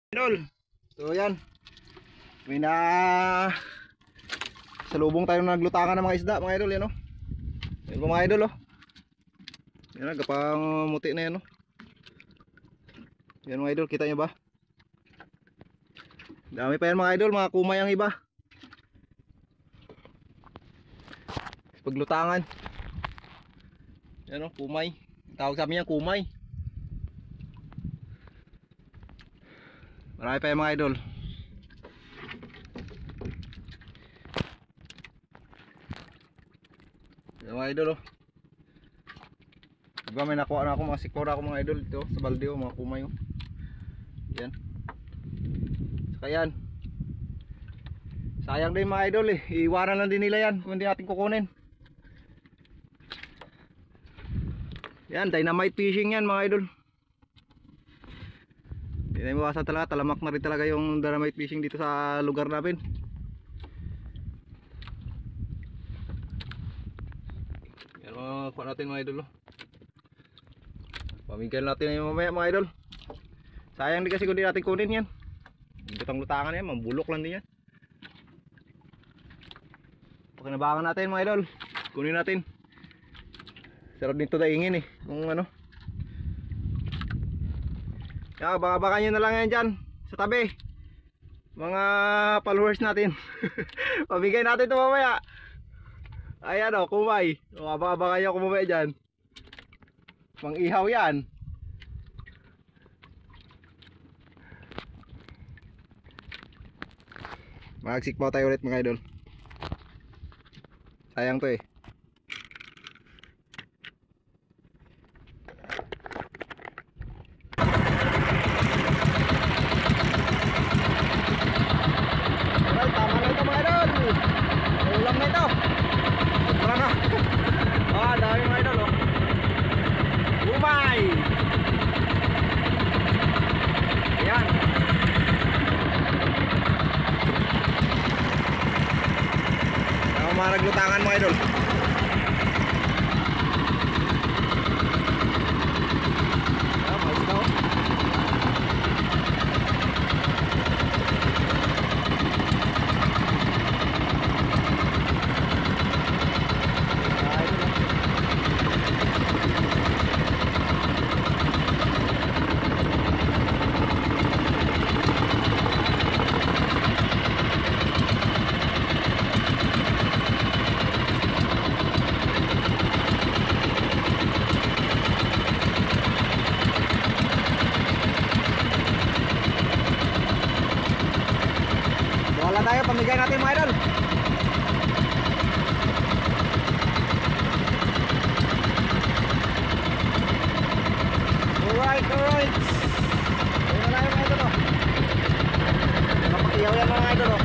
Idol. So yan. May na salubong tayo naglutangan ng mga isda, mga idol, yan oh. Yan po mga idol oh. Yan gapang muti na yan oh. Yan mga idol, kita nyo ba? Dami pa yan mga idol, mga kumay ang iba. Paglutangan. Yan oh, kumay. Tawag sa amin yan, kumay. Marami pa yung mga idol. Yung mga idol oh. Diba may nakuha na ako mga sikora ako mga idol dito sa balde oh, mga kumay oh. Yan. Saka yan. Sayang din mga idol eh. Iiwanan lang din nila yan kung hindi natin kukunin. Yan, dynamite fishing yan mga idol. Hindi na iwasan talaga, talamak na rin talaga yung dynamite fishing dito sa lugar namin. Yan mga kuha natin mga idol oh. Pamigyan natin yung mamaya mga idol. Sayang din kasi kung di natin kunin yan. Butang lutangan yan, mambulok lang din yan. Pakinabangan natin mga idol. Kunin natin. Sarap dito daingin eh. Kung ano. Yan, baka nyo na lang yan dyan sa tabi. Mga followers natin. Pamigay natin ito mamaya. Ayan o, kumay. Baka nyo kumamaya dyan. Mang ihaw yan. Magsikpaw tayo ulit mga idol. Sayang to eh. Tama na ito mga idol. Ulam na ito. Tara na. Dami mga idol oh. Umay. Ayan. Ako mga naglutangan mga idol. Mais na oh. Wala tayo, pamigay natin mga idol. Alright. Ayun na tayo mga idol oh. Napakiyaw yan mga idol oh.